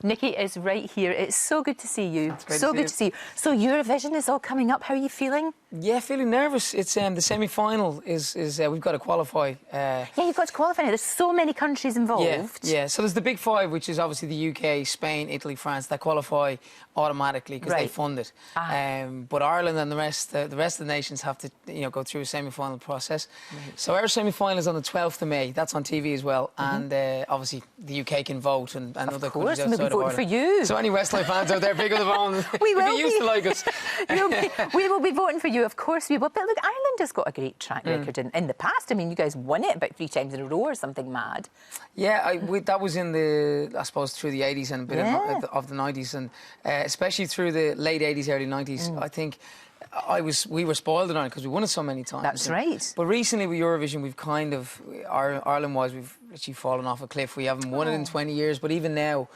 Nicky is right here. It's so good to see you. So good to see you. So Eurovision is all coming up. How are you feeling? Yeah, feeling nervous. It's the semi-final is we've got to qualify. Yeah, you've got to qualify now. There's so many countries involved. Yeah. So there's the big five, which is obviously the UK, Spain, Italy, France, that qualify automatically because they fund it. But Ireland and the rest of the nations have to go through a semi-final process. So our semi-final is on the 12th of May. That's on TV as well, and obviously the UK can vote and other countries outside of Ireland. For you. So any Westlife fans out there, pick up the phone. We will. If you used to like us. We will be voting for you, of course we will. But look, Ireland has got a great track record in the past. I mean, you guys won it about 3 times in a row or something mad. Yeah, that was in I suppose, through the 80s and a bit of the 90s, and especially through the late 80s, early 90s. I think we were spoiled on it because we won it so many times. That's right. But recently with Eurovision, we've kind of, Ireland-wise, we've actually fallen off a cliff. We haven't won it in 20 years, but even now,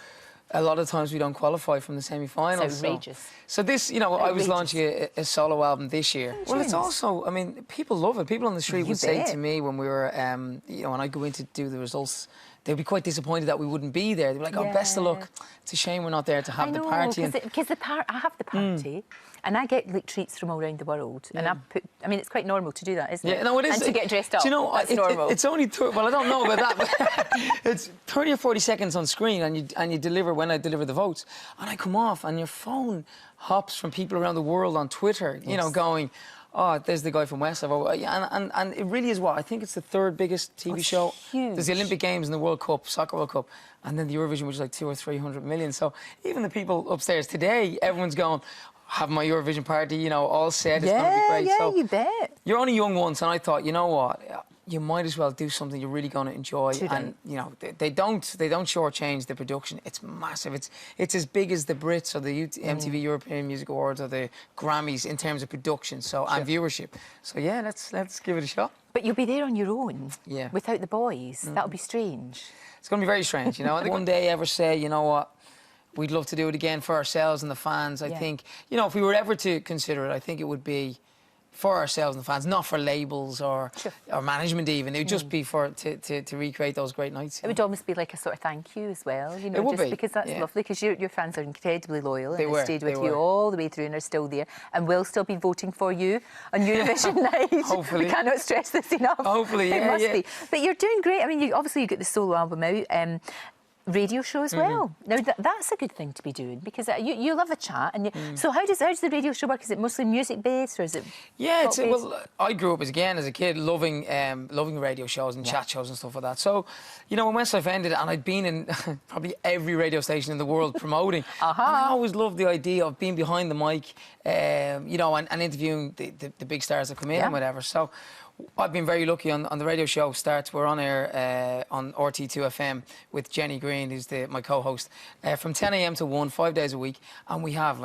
a lot of times we don't qualify from the semi-finals. It's outrageous. So this, I was launching a solo album this year. Well, it's also, I mean, people love it. People on the street would say to me when we were, when I go in to do the results, they'd be quite disappointed that we wouldn't be there. They'd be like, oh, best of luck. It's a shame we're not there to have the party. Because I have the party. And I get like treats from all around the world, and I mean, it's quite normal to do that, isn't it? Yeah, no, it is. And to get dressed up. Do you know, that's normal. It's only well, I don't know about that, but it's 30 or 40 seconds on screen, and you deliver when I deliver the votes, and I come off, and your phone hops from people around the world on Twitter, going, oh, there's the guy from Westlife. And it really is I think it's the 3rd biggest TV show. Huge. There's the Olympic Games and the World Cup, Soccer World Cup, and then the Eurovision, which is like 200 or 300 million. So even the people upstairs today, everyone's going, have my Eurovision party, all set. It's going to be great. Yeah, so you bet. You're only young once, and I thought, you know what? You might as well do something you're really going to enjoy. And they don't shortchange the production. It's massive. It's as big as the Brits or the MTV European Music Awards or the Grammys in terms of production. And viewership. So yeah, let's give it a shot. But you'll be there on your own. Yeah. Without the boys. That'll be strange. It's going to be very strange. One day ever say, you know what? We'd love to do it again for ourselves and the fans. I think, if we were ever to consider it, I think it would be for ourselves and the fans, not for labels or management even. It would just be to recreate those great nights. It would almost be like a sort of thank you as well, it would just be. because that's lovely, because your fans are incredibly loyal and they stayed with you were. all the way through and are still there and will still be voting for you on Eurovision night. Hopefully. We cannot stress this enough. Hopefully, it must be. But you're doing great. I mean, obviously you got the solo album out. Radio show as well. Now that's a good thing to be doing, because you love a chat. And so how does the radio show work? Is it mostly music based or is it? Yeah, well, I grew up as a kid loving radio shows and chat shows and stuff like that. So, when Westlife ended, and I'd been in probably every radio station in the world promoting, and I always loved the idea of being behind the mic, and interviewing the big stars that come in and whatever. So I've been very lucky on the radio show starts. We're on air on RT2 FM with Jenny Green, who's my co-host, from 10 a.m. to 1, 5 days a week. And we have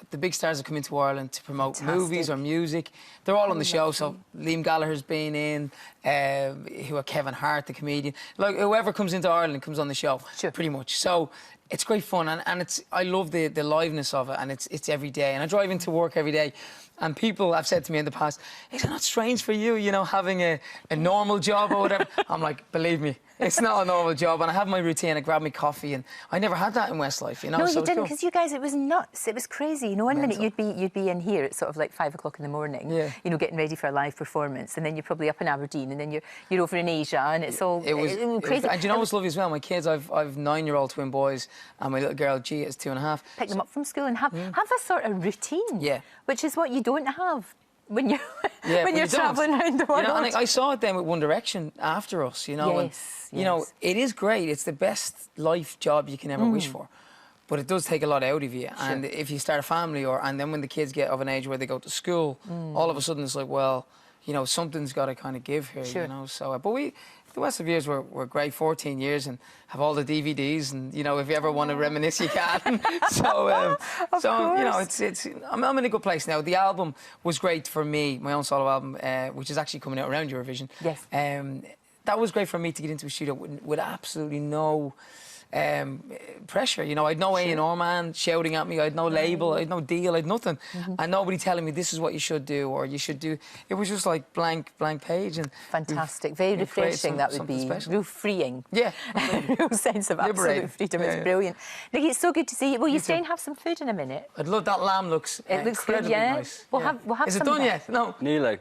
the big stars that come into Ireland to promote movies or music. They're all on the show. So Liam Gallagher's been in, Kevin Hart, the comedian. Whoever comes into Ireland comes on the show, pretty much. So it's great fun, and I love the liveness of it, and it's every day. And I drive into work every day, and people have said to me in the past, is it not strange for you, having a normal job or whatever? I'm like, believe me, it's not a normal job. And I have my routine, I grab my coffee, and I never had that in Westlife, No, you didn't, because you guys, it was nuts. It was crazy. One minute you'd be in here at sort of like 5 o'clock in the morning, getting ready for a live performance, and then you're probably up in Aberdeen, and then you're over in Asia, and it's all crazy. And what's lovely as well? My kids, I've 9-year-old twin boys, and my little girl Gia is 2.5. Pick them up from school and have a sort of routine, which is what you don't have when you're travelling around the world. And I saw it then with One Direction after us, and, it is great. It's the best life job you can ever wish for. But it does take a lot out of you. And if you start a family, and then when the kids get of an age where they go to school, all of a sudden it's like, well, something's got to kind of give here, So, but the Westlife years were great, 14 years, and have all the DVDs, and if you ever want to reminisce, you can. I'm in a good place now. The album was great for me, my own solo album, which is actually coming out around Eurovision. Yes. that was great for me to get into a studio with absolutely no pressure. You know, I'd no A&R man shouting at me, I'd no label, I'd no deal, I'd nothing. And nobody telling me this is what you should do or you should do. It was just like blank page. And fantastic, very refreshing. That would be special. Real freeing. Yeah. Real sense of absolute freedom. It's brilliant. Nicky, it's so good to see you. Will you stay and have some food in a minute? I'd love that lamb. Looks it looks good, yeah. nice. We'll have Is some it done yet? No. Nearly.